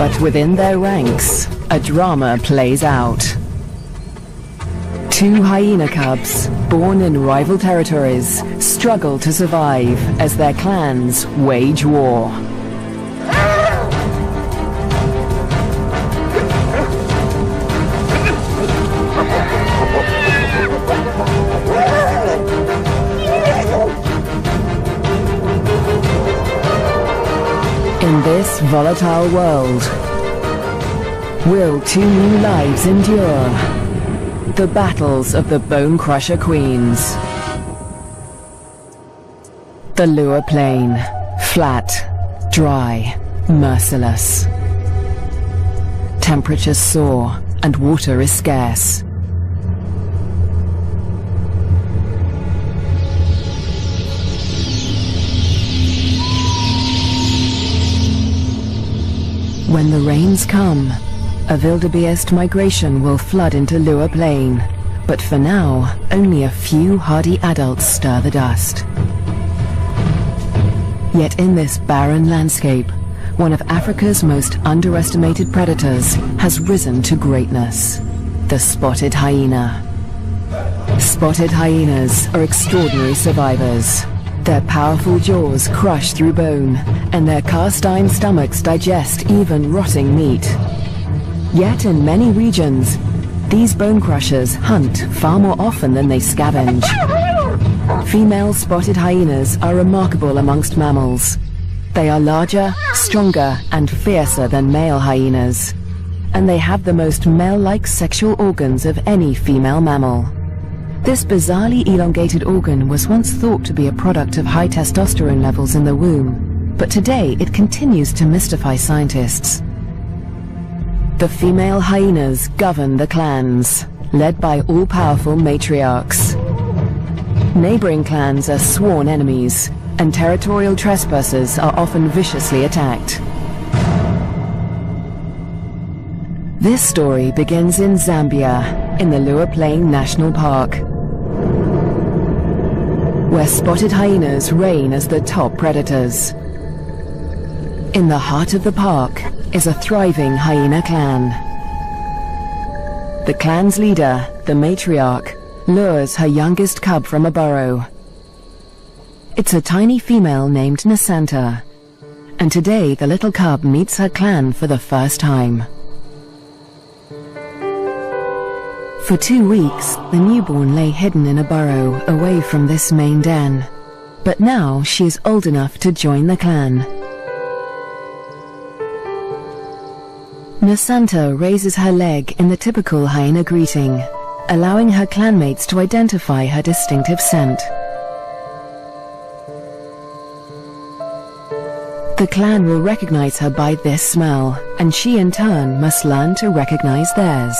But within their ranks, a drama plays out. Two hyena cubs, born in rival territories, struggle to survive as their clans wage war. In this volatile world, will two new lives endure? The battles of the Bone Crusher Queens. The Lua Plain, flat, dry, merciless. Temperatures soar and water is scarce. When the rains come, a wildebeest migration will flood into Lua Plain, but for now, only a few hardy adults stir the dust. Yet in this barren landscape, one of Africa's most underestimated predators has risen to greatness: the spotted hyena. Spotted hyenas are extraordinary survivors. Their powerful jaws crush through bone, and their cast-iron stomachs digest even rotting meat. Yet in many regions, these bone crushers hunt far more often than they scavenge. Female spotted hyenas are remarkable amongst mammals. They are larger, stronger, and fiercer than male hyenas, and they have the most male-like sexual organs of any female mammal. This bizarrely elongated organ was once thought to be a product of high testosterone levels in the womb, but today it continues to mystify scientists. The female hyenas govern the clans, led by all-powerful matriarchs. Neighboring clans are sworn enemies, and territorial trespassers are often viciously attacked. This story begins in Zambia, in the Lua Plain National Park, where spotted hyenas reign as the top predators. In the heart of the park is a thriving hyena clan. The clan's leader, the matriarch, lures her youngest cub from a burrow. It's a tiny female named Nasanta, and today the little cub meets her clan for the first time. For 2 weeks, the newborn lay hidden in a burrow away from this main den, but now she is old enough to join the clan. Nasanta raises her leg in the typical hyena greeting, allowing her clanmates to identify her distinctive scent. The clan will recognize her by this smell, and she in turn must learn to recognize theirs.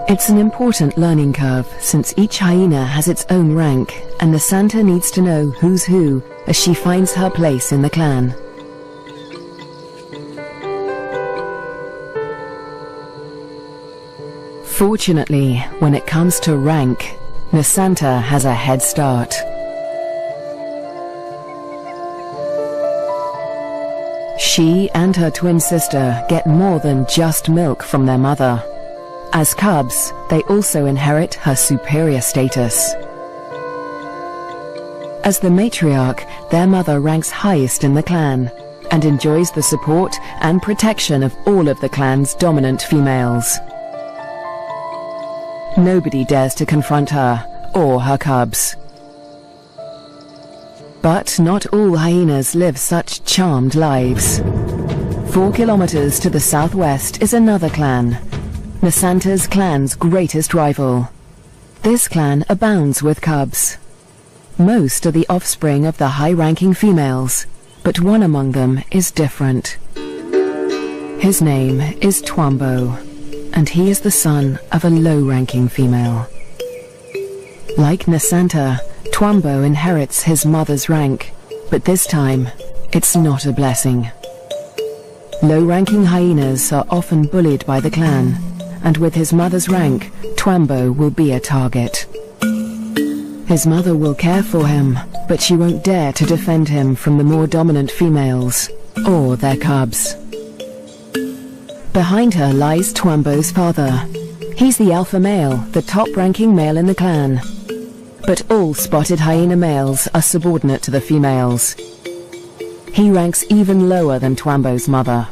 It's an important learning curve, since each hyena has its own rank, and Nasanta needs to know who's who as she finds her place in the clan. Fortunately, when it comes to rank, Nasanta has a head start. She and her twin sister get more than just milk from their mother. As cubs, they also inherit her superior status. As the matriarch, their mother ranks highest in the clan, and enjoys the support and protection of all of the clan's dominant females. Nobody dares to confront her or her cubs. But not all hyenas live such charmed lives. 4 kilometers to the southwest is another clan, Nasanta's clan's greatest rival. This clan abounds with cubs. Most are the offspring of the high-ranking females, but one among them is different. His name is Twambo, and he is the son of a low-ranking female. Like Nasanta, Twambo inherits his mother's rank, but this time, it's not a blessing. Low-ranking hyenas are often bullied by the clan, and with his mother's rank, Twambo will be a target. His mother will care for him, but she won't dare to defend him from the more dominant females, or their cubs. Behind her lies Twambo's father. He's the alpha male, the top-ranking male in the clan. But all spotted hyena males are subordinate to the females. He ranks even lower than Twambo's mother.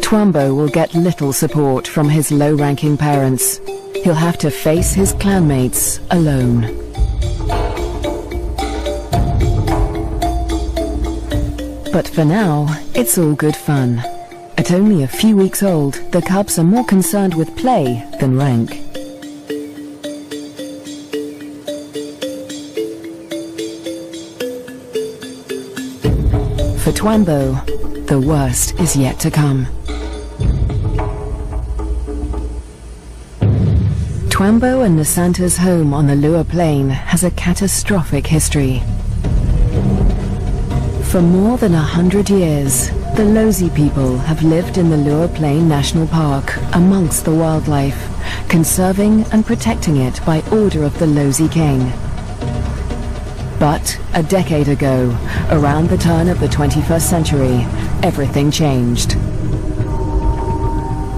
Twambo will get little support from his low-ranking parents. He'll have to face his clanmates alone. But for now, it's all good fun. At only a few weeks old, the cubs are more concerned with play than rank. For Twambo, the worst is yet to come. Twambo and Nasanta's home on the Lua Plain has a catastrophic history. For more than 100 years, the Lozi people have lived in the Lua Plain National Park amongst the wildlife, conserving and protecting it by order of the Lozi King. But a decade ago, around the turn of the 21st century, everything changed.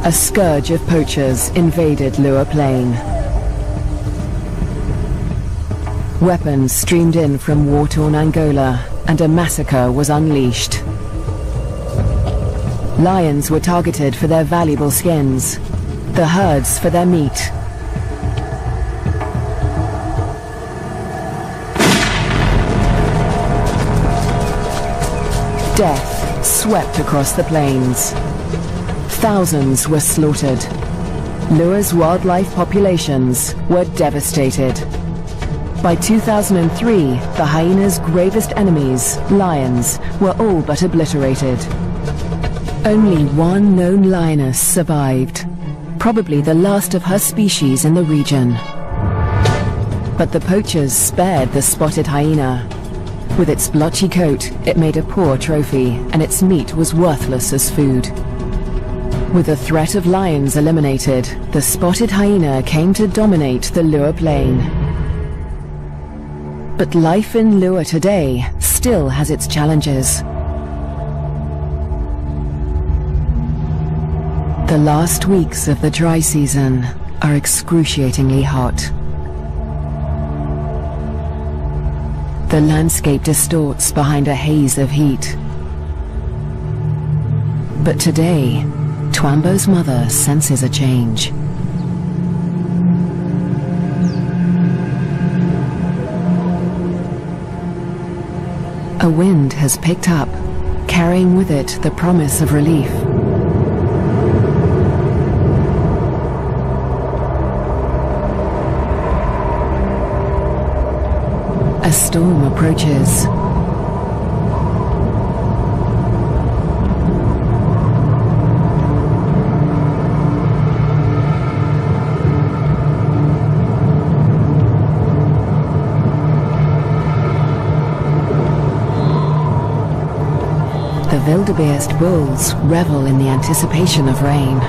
A scourge of poachers invaded Lua Plain. Weapons streamed in from war-torn Angola, and a massacre was unleashed. Lions were targeted for their valuable skins, the herds for their meat. Death swept across the plains. Thousands were slaughtered. Lua's wildlife populations were devastated. By 2003, the hyena's gravest enemies, lions, were all but obliterated. Only one known lioness survived, probably the last of her species in the region. But the poachers spared the spotted hyena. With its blotchy coat, it made a poor trophy, and its meat was worthless as food. With the threat of lions eliminated, the spotted hyena came to dominate the Lua Plain. But life in Lua today still has its challenges. The last weeks of the dry season are excruciatingly hot. The landscape distorts behind a haze of heat. But today, Twambo's mother senses a change. A wind has picked up, carrying with it the promise of relief. A storm approaches. The wildebeest bulls revel in the anticipation of rain.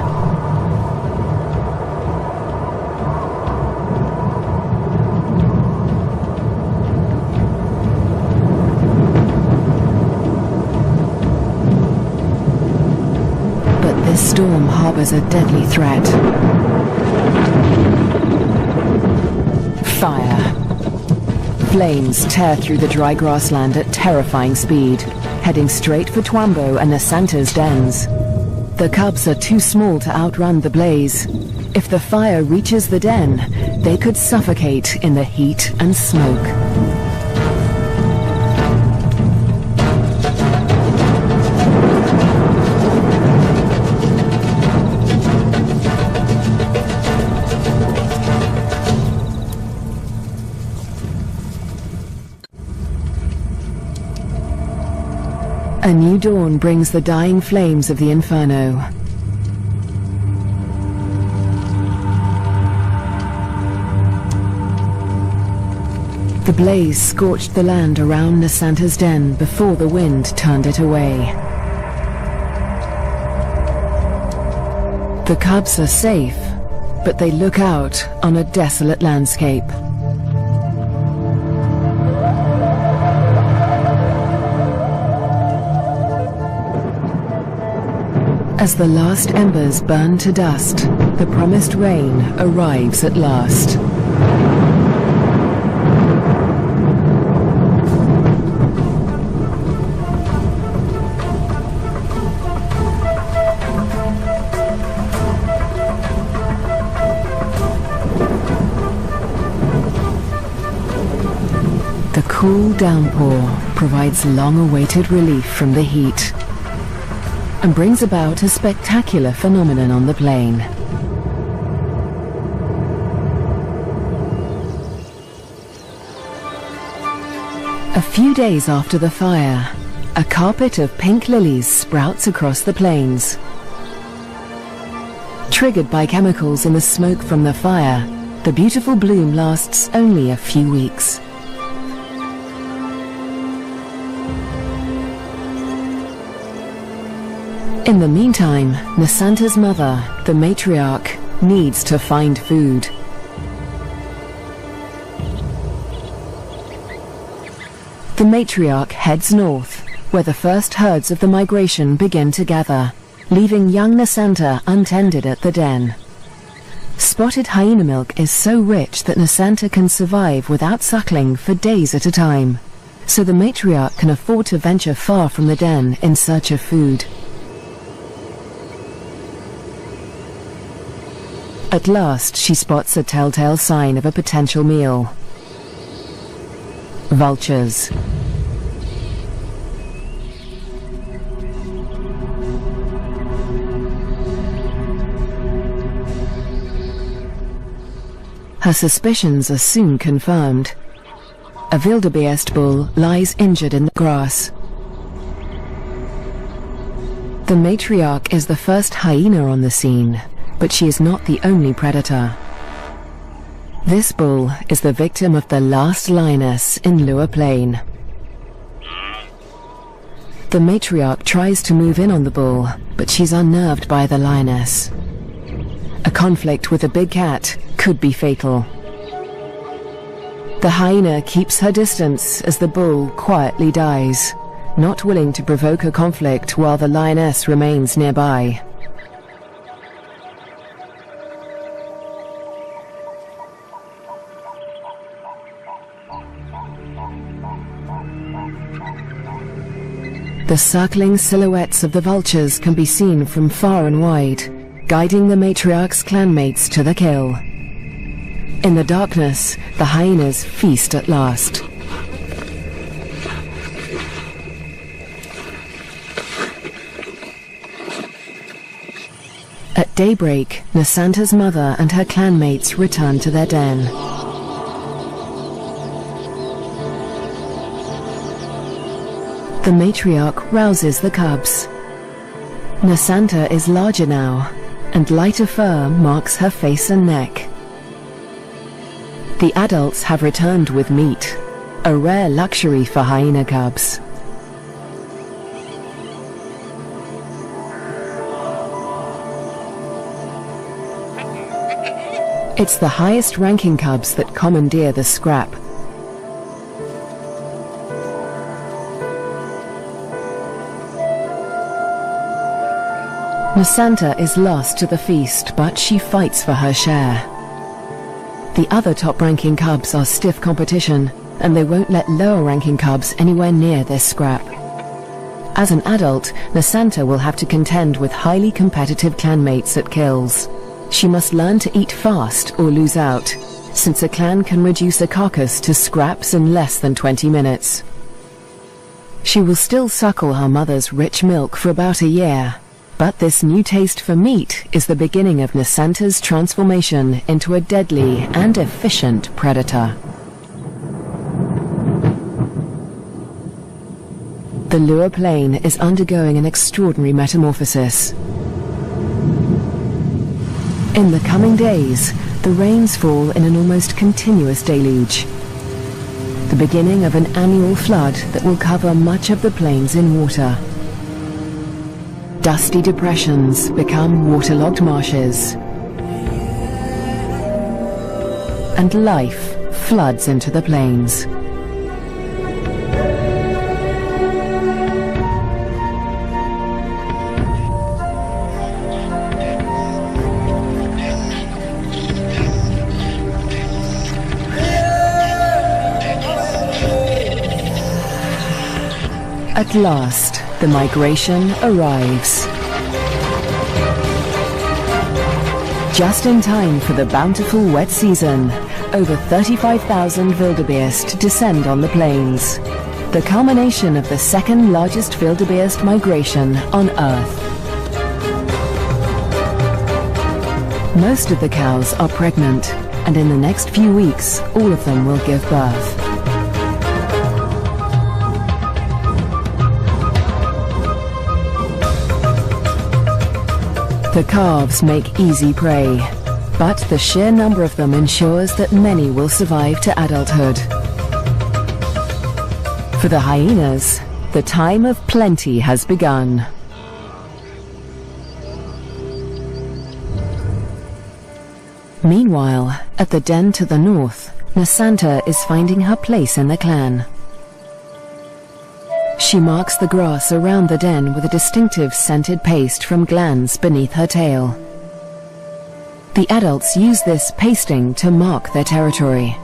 But this storm harbors a deadly threat. Fire. Flames tear through the dry grassland at terrifying speed, heading straight for Twambo and Nasanta's dens. The cubs are too small to outrun the blaze. If the fire reaches the den, they could suffocate in the heat and smoke. A new dawn brings the dying flames of the inferno. The blaze scorched the land around Nasanta's den before the wind turned it away. The cubs are safe, but they look out on a desolate landscape. As the last embers burn to dust, the promised rain arrives at last. The cool downpour provides long-awaited relief from the heat and brings about a spectacular phenomenon on the plain. A few days after the fire, a carpet of pink lilies sprouts across the plains. Triggered by chemicals in the smoke from the fire, the beautiful bloom lasts only a few weeks. In the meantime, Nasanta's mother, the matriarch, needs to find food. The matriarch heads north, where the first herds of the migration begin to gather, leaving young Nasanta untended at the den. Spotted hyena milk is so rich that Nasanta can survive without suckling for days at a time, so the matriarch can afford to venture far from the den in search of food. At last, she spots a telltale sign of a potential meal. Vultures. Her suspicions are soon confirmed. A wildebeest bull lies injured in the grass. The matriarch is the first hyena on the scene, but she is not the only predator. This bull is the victim of the last lioness in Lua Plain. The matriarch tries to move in on the bull, but she's unnerved by the lioness. A conflict with a big cat could be fatal. The hyena keeps her distance as the bull quietly dies, not willing to provoke a conflict while the lioness remains nearby. The circling silhouettes of the vultures can be seen from far and wide, guiding the matriarch's clanmates to the kill. In the darkness, the hyenas feast at last. At daybreak, Nasanta's mother and her clanmates return to their den. The matriarch rouses the cubs. Nasanta is larger now, and lighter fur marks her face and neck. The adults have returned with meat, a rare luxury for hyena cubs. It's the highest-ranking cubs that commandeer the scrap. Nasanta is lost to the feast, but she fights for her share. The other top-ranking cubs are stiff competition, and they won't let lower-ranking cubs anywhere near their scrap. As an adult, Nasanta will have to contend with highly competitive clanmates at kills. She must learn to eat fast or lose out, since a clan can reduce a carcass to scraps in less than 20 minutes. She will still suckle her mother's rich milk for about a year, but this new taste for meat is the beginning of Nasanta's transformation into a deadly and efficient predator. The Lua Plain is undergoing an extraordinary metamorphosis. In the coming days, the rains fall in an almost continuous deluge, the beginning of an annual flood that will cover much of the plains in water. Dusty depressions become waterlogged marshes, and life floods into the plains. At last, the migration arrives. Just in time for the bountiful wet season, over 35,000 wildebeest descend on the plains, the culmination of the second largest wildebeest migration on Earth. Most of the cows are pregnant, and in the next few weeks, all of them will give birth. The calves make easy prey, but the sheer number of them ensures that many will survive to adulthood. For the hyenas, the time of plenty has begun. Meanwhile, at the den to the north, Nasanta is finding her place in the clan. She marks the grass around the den with a distinctive scented paste from glands beneath her tail. The adults use this pasting to mark their territory.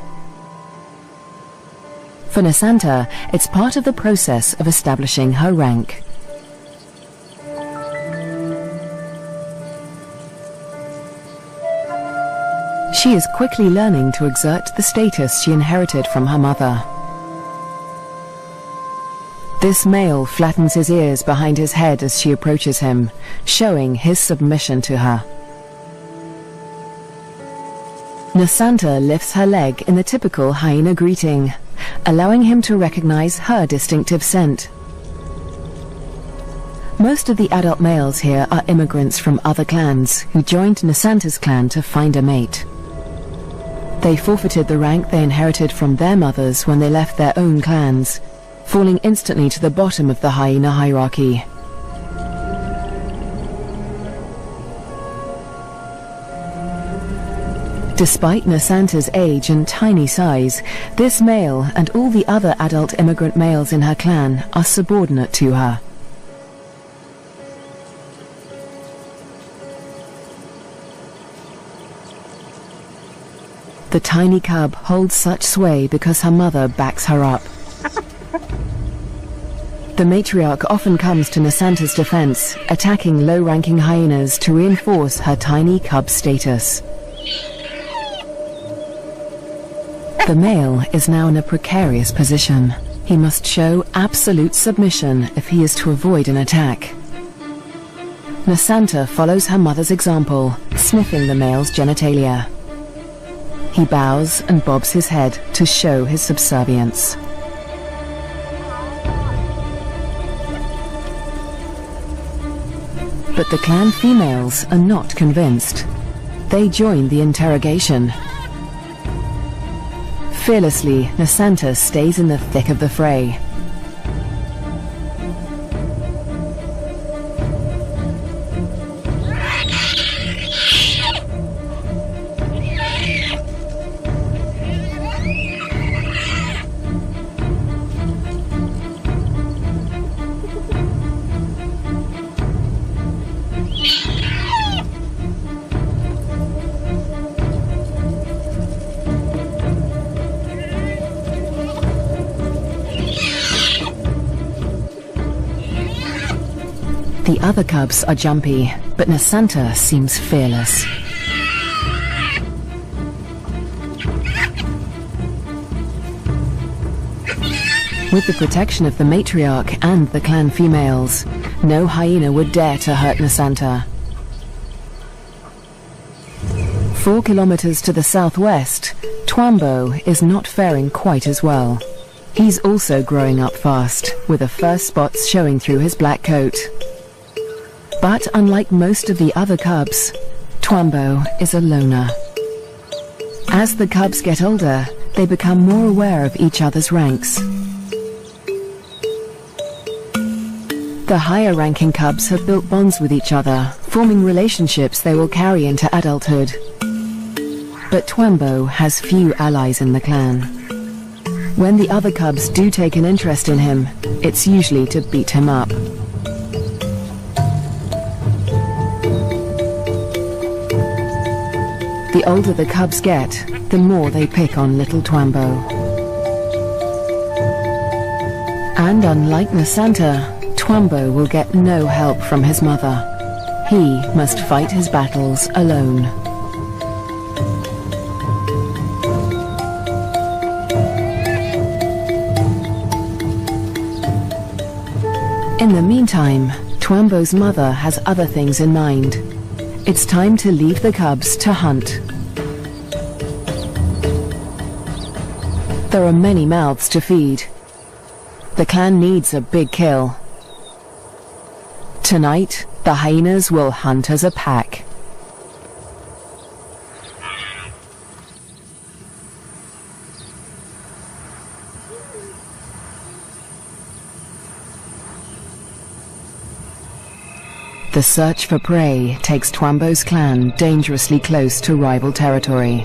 For Nasanta, it's part of the process of establishing her rank. She is quickly learning to exert the status she inherited from her mother. This male flattens his ears behind his head as she approaches him, showing his submission to her. Nasanta lifts her leg in the typical hyena greeting, allowing him to recognize her distinctive scent. Most of the adult males here are immigrants from other clans who joined Nasanta's clan to find a mate. They forfeited the rank they inherited from their mothers when they left their own clans, falling instantly to the bottom of the hyena hierarchy. Despite Nasanta's age and tiny size, this male and all the other adult immigrant males in her clan are subordinate to her. The tiny cub holds such sway because her mother backs her up. The matriarch often comes to Nasanta's defense, attacking low-ranking hyenas to reinforce her tiny cub status. The male is now in a precarious position. He must show absolute submission if he is to avoid an attack. Nasanta follows her mother's example, sniffing the male's genitalia. He bows and bobs his head to show his subservience. But the clan females are not convinced. They join the interrogation. Fearlessly, Nasanta stays in the thick of the fray. The other cubs are jumpy, but Nasanta seems fearless. With the protection of the matriarch and the clan females, no hyena would dare to hurt Nasanta. 4 kilometers to the southwest, Twambo is not faring quite as well. He's also growing up fast, with the first spots showing through his black coat. But unlike most of the other cubs, Twambo is a loner. As the cubs get older, they become more aware of each other's ranks. The higher-ranking cubs have built bonds with each other, forming relationships they will carry into adulthood. But Twambo has few allies in the clan. When the other cubs do take an interest in him, it's usually to beat him up. The older the cubs get, the more they pick on little Twambo. And unlike Nasanta, Twambo will get no help from his mother. He must fight his battles alone. In the meantime, Twambo's mother has other things in mind. It's time to leave the cubs to hunt. There are many mouths to feed. The clan needs a big kill. Tonight, the hyenas will hunt as a pack. The search for prey takes Twambo's clan dangerously close to rival territory.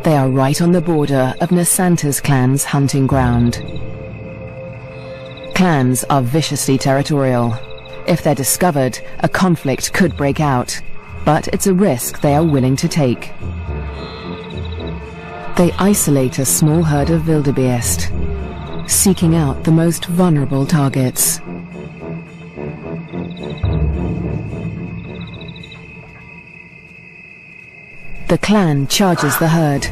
They are right on the border of Nasanta's clan's hunting ground. Clans are viciously territorial. If they're discovered, a conflict could break out, but it's a risk they are willing to take. They isolate a small herd of wildebeest, seeking out the most vulnerable targets. The clan charges the herd.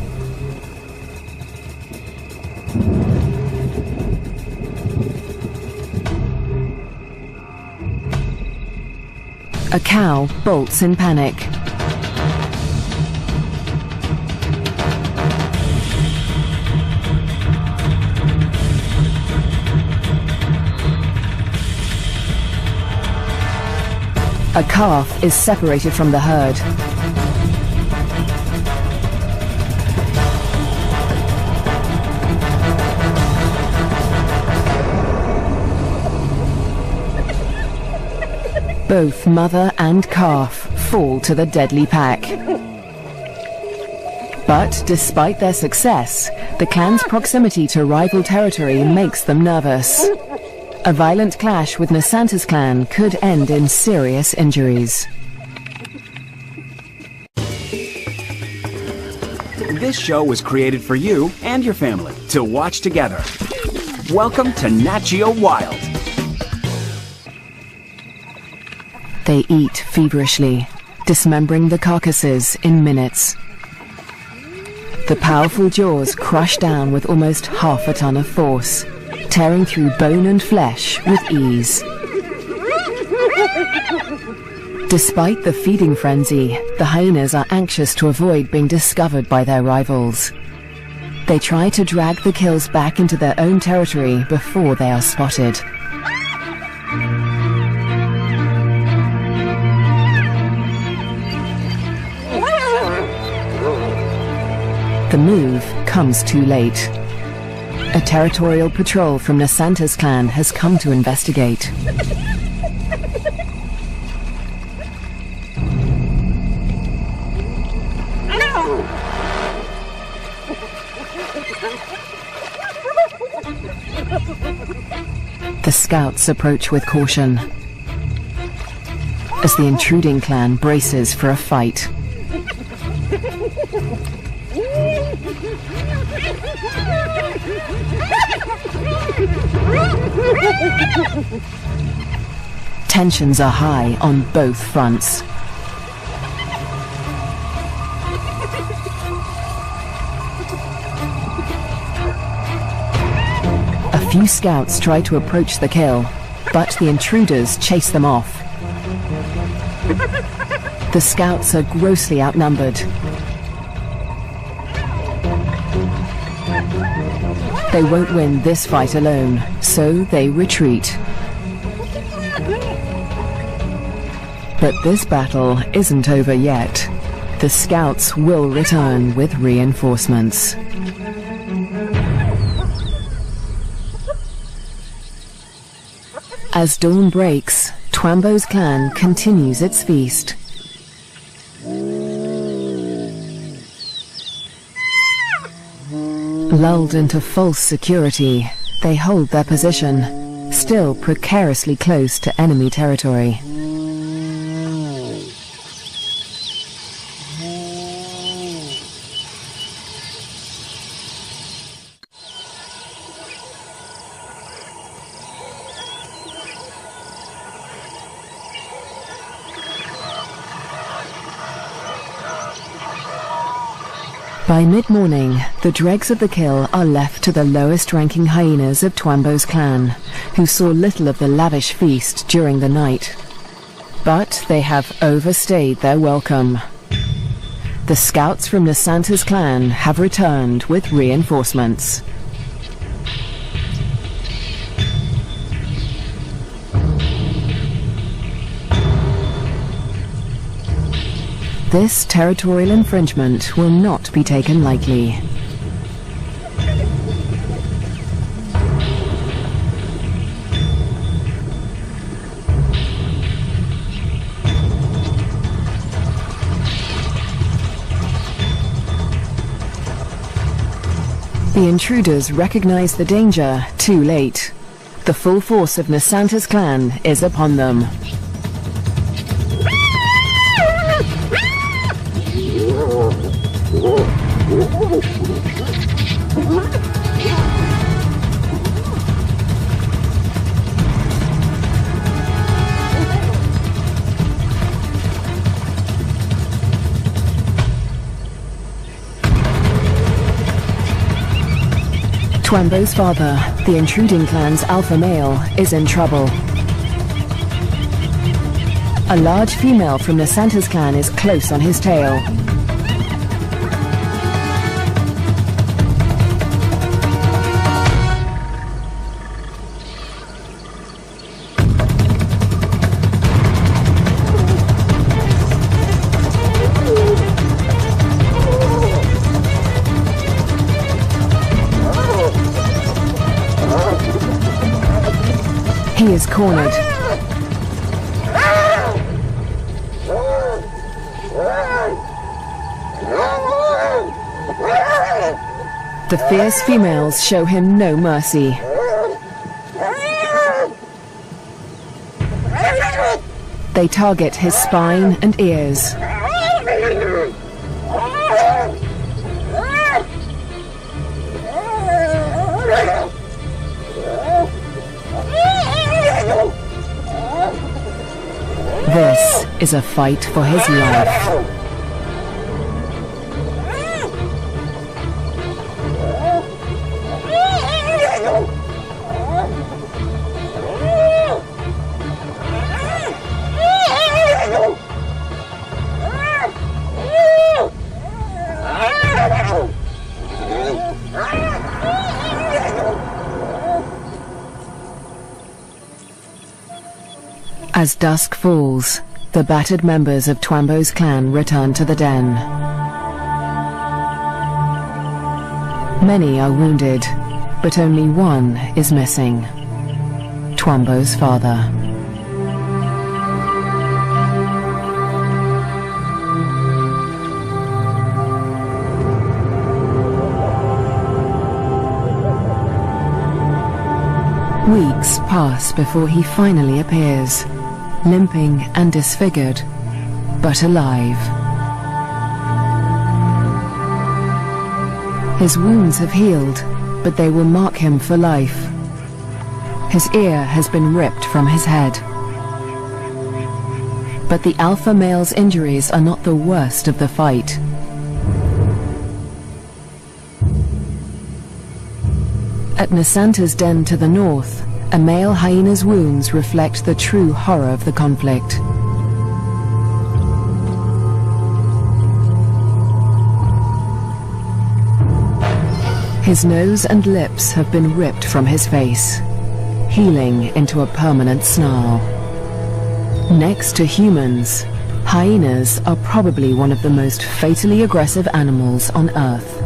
A cow bolts in panic. A calf is separated from the herd. Both mother and calf fall to the deadly pack. But despite their success, the clan's proximity to rival territory makes them nervous. A violent clash with Nasanta's clan could end in serious injuries. This show was created for you and your family to watch together. Welcome to Nat Geo Wild. They eat feverishly, dismembering the carcasses in minutes. The powerful jaws crush down with almost half a ton of force, tearing through bone and flesh with ease. Despite the feeding frenzy, the hyenas are anxious to avoid being discovered by their rivals. They try to drag the kills back into their own territory before they are spotted. The move comes too late. A territorial patrol from Nasanta's clan has come to investigate. The scouts approach with caution as the intruding clan braces for a fight. Tensions are high on both fronts. A few scouts try to approach the kill, but the intruders chase them off. The scouts are grossly outnumbered. They won't win this fight alone, so they retreat. But this battle isn't over yet. The scouts will return with reinforcements. As As dawn breaks, Twambo's clan continues its feast. Lulled into false security, they hold their position, still precariously close to enemy territory. By mid-morning, the dregs of the kill are left to the lowest-ranking hyenas of Twambo's clan, who saw little of the lavish feast during the night. But they have overstayed their welcome. The scouts from Nasanta's clan have returned with reinforcements. This territorial infringement will not be taken lightly. The intruders recognize the danger too late. The full force of Nasanta's clan is upon them. Twambo's father, the intruding clan's alpha male, is in trouble. A large female from Nasanta's clan is close on his tail. He is cornered. The fierce females show him no mercy. They target his spine and ears. This is a fight for his life. As dusk falls, the battered members of Twambo's clan return to the den. Many are wounded, but only one is missing. Twambo's father. Weeks pass before he finally appears, limping and disfigured, but alive. His wounds have healed, but they will mark him for life. His ear has been ripped from his head. But the alpha male's injuries are not the worst of the fight. At Nasanta's den to the north, a male hyena's wounds reflect the true horror of the conflict. His nose and lips have been ripped from his face, healing into a permanent snarl. Next to humans, hyenas are probably one of the most fatally aggressive animals on Earth.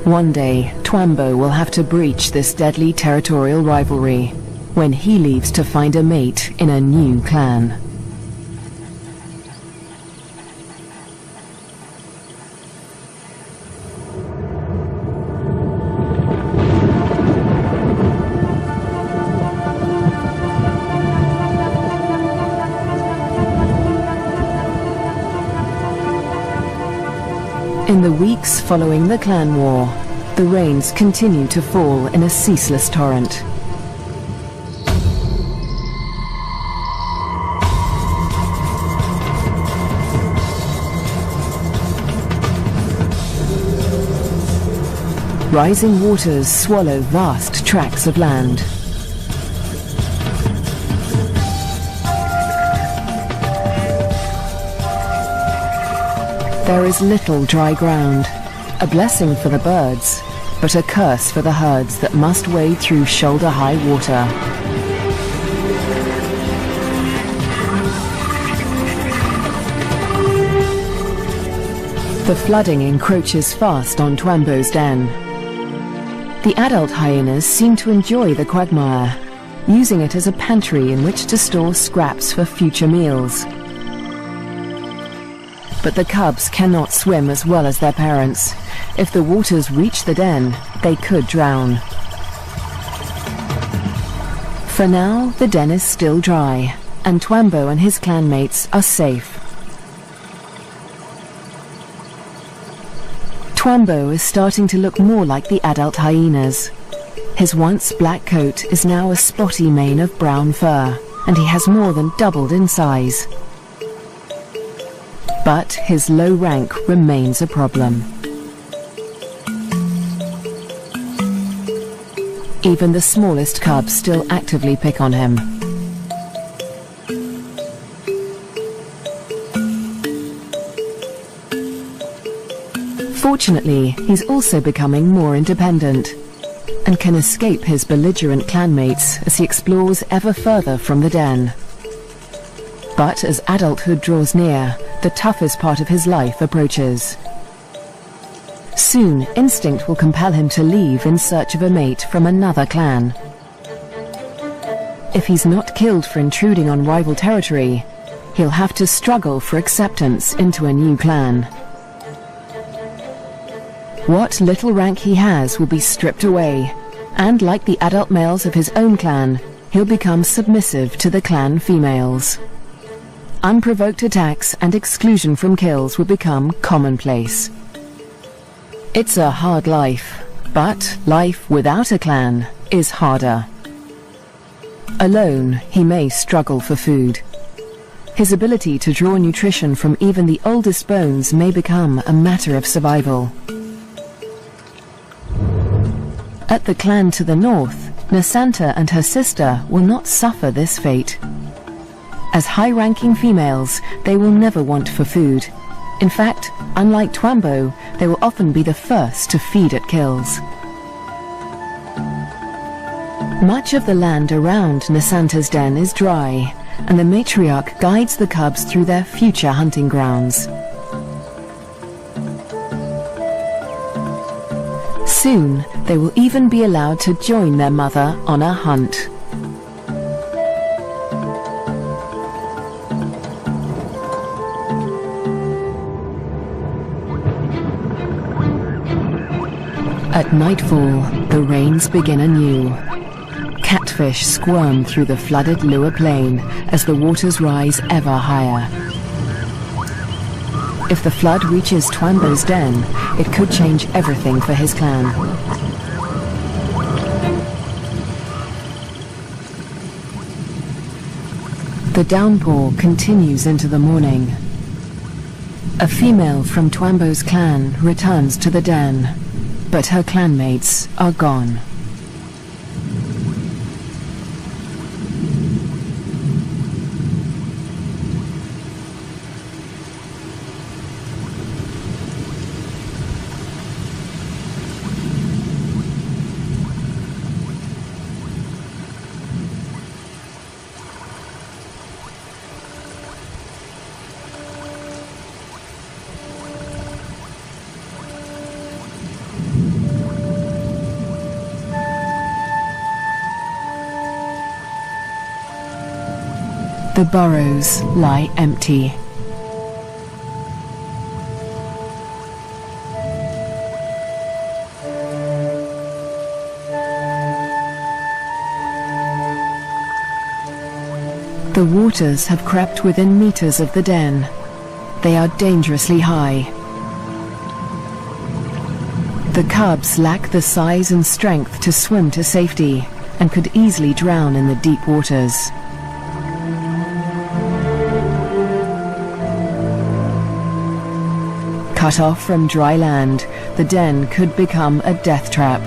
One day, Twambo will have to breach this deadly territorial rivalry, when he leaves to find a mate in a new clan. In the weeks following the clan war, the rains continue to fall in a ceaseless torrent. Rising waters swallow vast tracts of land. There is little dry ground, a blessing for the birds, but a curse for the herds that must wade through shoulder-high water. The flooding encroaches fast on Twambo's den. The adult hyenas seem to enjoy the quagmire, using it as a pantry in which to store scraps for future meals. But the cubs cannot swim as well as their parents. If the waters reach the den, they could drown. For now, the den is still dry, and Twambo and his clanmates are safe. Twambo is starting to look more like the adult hyenas. His once black coat is now a spotty mane of brown fur, and he has more than doubled in size. But his low rank remains a problem. Even the smallest cubs still actively pick on him. Fortunately, he's also becoming more independent and can escape his belligerent clanmates as he explores ever further from the den. But as adulthood draws near, the toughest part of his life approaches. Soon, instinct will compel him to leave in search of a mate from another clan. If he's not killed for intruding on rival territory, he'll have to struggle for acceptance into a new clan. What little rank he has will be stripped away, and like the adult males of his own clan, he'll become submissive to the clan females. Unprovoked attacks and exclusion from kills will become commonplace. It's a hard life, but life without a clan is harder. Alone, he may struggle for food. His ability to draw nutrition from even the oldest bones may become a matter of survival. At the clan to the north, Nasanta and her sister will not suffer this fate. As high-ranking females, they will never want for food. In fact, unlike Twambo, they will often be the first to feed at kills. Much of the land around Nasanta's den is dry, and the matriarch guides the cubs through their future hunting grounds. Soon, they will even be allowed to join their mother on a hunt. At nightfall, the rains begin anew. Catfish squirm through the flooded Lua Plain as the waters rise ever higher. If the flood reaches Twambo's den, it could change everything for his clan. The downpour continues into the morning. A female from Twambo's clan returns to the den, but her clanmates are gone. The burrows lie empty. The waters have crept within meters of the den. They are dangerously high. The cubs lack the size and strength to swim to safety and could easily drown in the deep waters. Cut off from dry land, the den could become a death trap.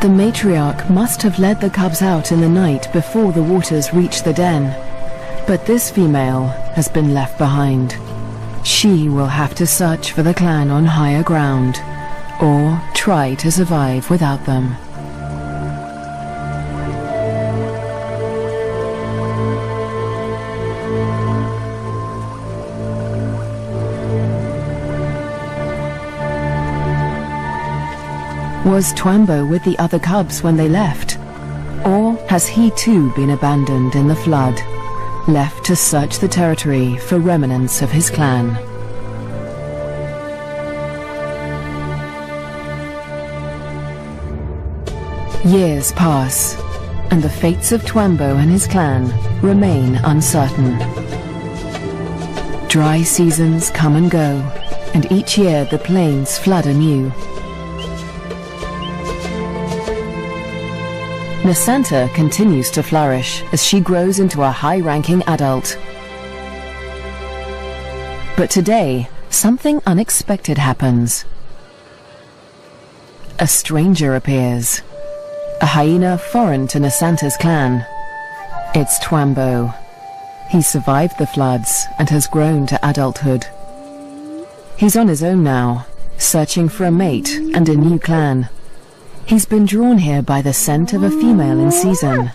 The matriarch must have led the cubs out in the night before the waters reached the den. But this female has been left behind. She will have to search for the clan on higher ground, or try to survive without them. Was Twambo with the other cubs when they left? Or has he too been abandoned in the flood, left to search the territory for remnants of his clan? Years pass, and the fates of Twambo and his clan remain uncertain. Dry seasons come and go, and each year the plains flood anew. Nasanta continues to flourish as she grows into a high-ranking adult. But today, something unexpected happens. A stranger appears, a hyena foreign to Nasanta's clan. It's Twambo. He survived the floods and has grown to adulthood. He's on his own now, searching for a mate and a new clan. He's been drawn here by the scent of a female in season.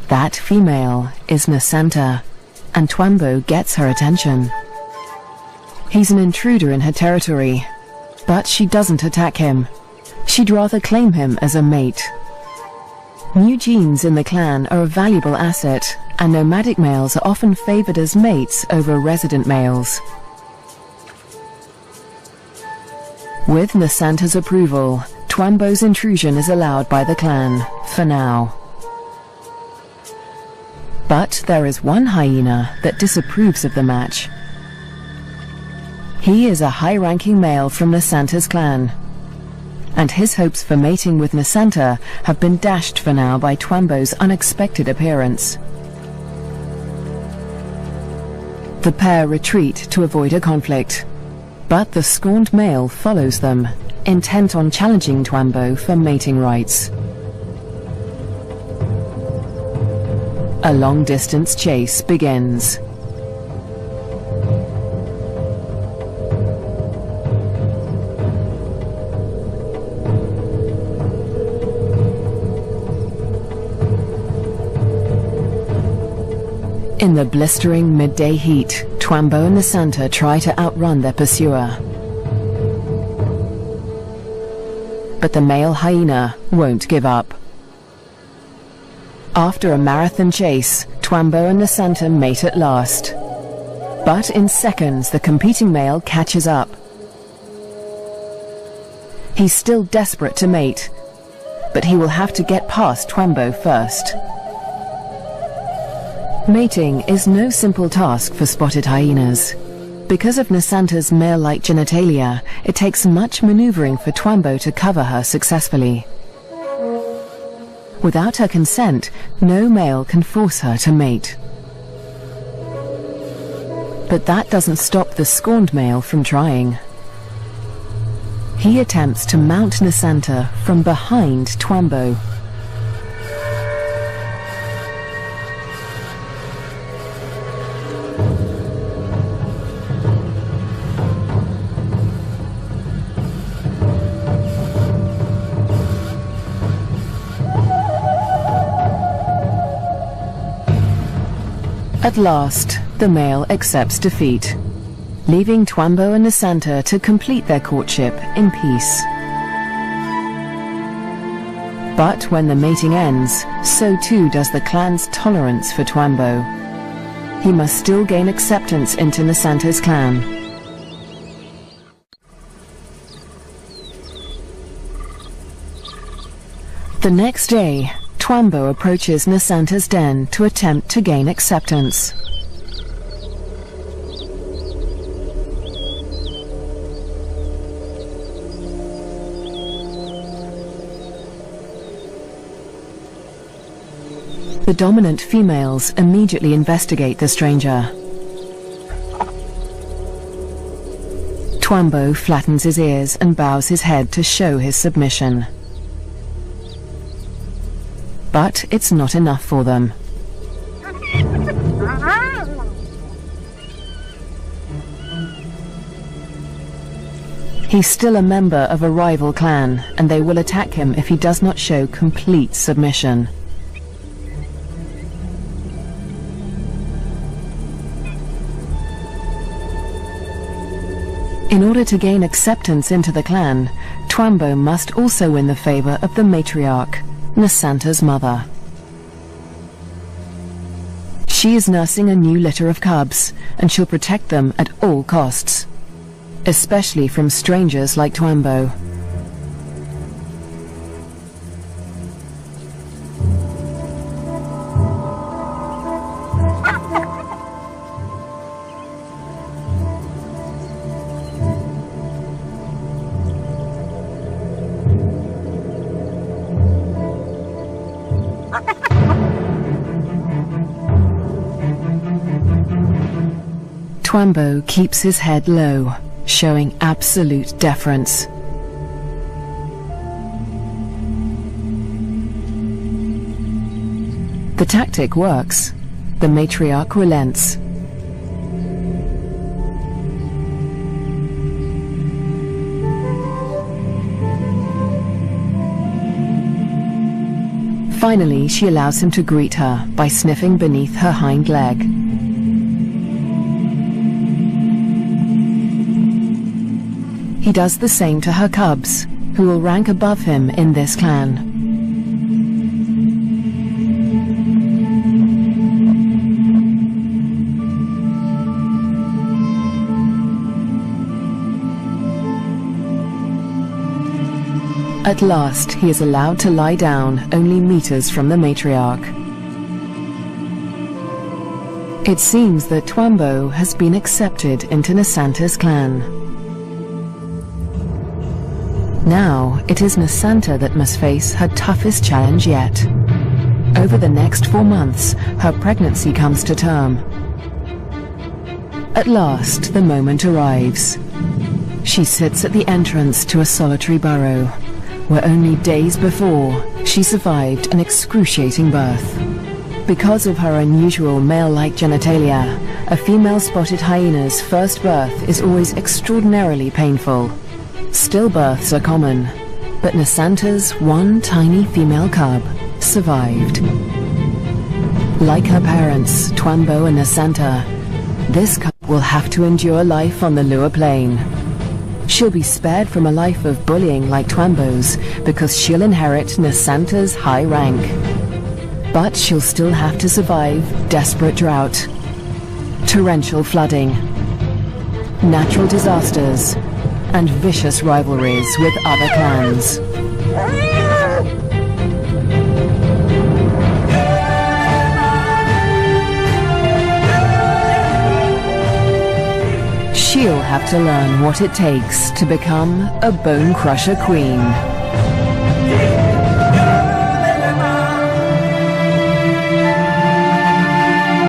That female is Nasanta, and Twambo gets her attention. He's an intruder in her territory, but she doesn't attack him. She'd rather claim him as a mate. New genes in the clan are a valuable asset, and nomadic males are often favored as mates over resident males. With Nasanta's approval, Twambo's intrusion is allowed by the clan, for now. But there is one hyena that disapproves of the match. He is a high-ranking male from Nasanta's clan, and his hopes for mating with Nasanta have been dashed for now by Twambo's unexpected appearance. The pair retreat to avoid a conflict, but the scorned male follows them, intent on challenging Twambo for mating rights. A long-distance chase begins. In the blistering midday heat, Twambo and Nasanta try to outrun their pursuer. But the male hyena won't give up. After a marathon chase, Twambo and Nasanta mate at last. But in seconds, the competing male catches up. He's still desperate to mate, but he will have to get past Twambo first. Mating is no simple task for spotted hyenas. Because of Nasanta's male-like genitalia, it takes much maneuvering for Twambo to cover her successfully. Without her consent, no male can force her to mate. But that doesn't stop the scorned male from trying. He attempts to mount Nasanta from behind Twambo. At last, the male accepts defeat, leaving Twambo and Nasanta to complete their courtship in peace. But when the mating ends, so too does the clan's tolerance for Twambo. He must still gain acceptance into Nasanto's clan. The next day, Twambo approaches Nasanto's den to attempt to gain acceptance. The dominant females immediately investigate the stranger. Twambo flattens his ears and bows his head to show his submission. But it's not enough for them. He's still a member of a rival clan, and they will attack him if he does not show complete submission. In order to gain acceptance into the clan, Twambo must also win the favor of the matriarch, Nasanto's mother. She is nursing a new litter of cubs, and she'll protect them at all costs, especially from strangers like Twambo. Twambo keeps his head low, showing absolute deference. The tactic works. The matriarch relents. Finally, she allows him to greet her by sniffing beneath her hind leg. He does the same to her cubs, who will rank above him in this clan. At last, he is allowed to lie down only meters from the matriarch. It seems that Twambo has been accepted into Nasanto's clan. Now, it is Nasanto that must face her toughest challenge yet. Over the next 4 months, her pregnancy comes to term. At last, the moment arrives. She sits at the entrance to a solitary burrow, where only days before, she survived an excruciating birth. Because of her unusual male-like genitalia, a female spotted hyena's first birth is always extraordinarily painful. Stillbirths are common, but Nasanto's one tiny female cub survived. Like her parents, Twambo and Nasanto, this cub will have to endure life on the Lua Plain. She'll be spared from a life of bullying like Twambo's because she'll inherit Nasanto's high rank. But she'll still have to survive desperate drought, torrential flooding, natural disasters, and vicious rivalries with other clans. She'll have to learn what it takes to become a bone crusher queen.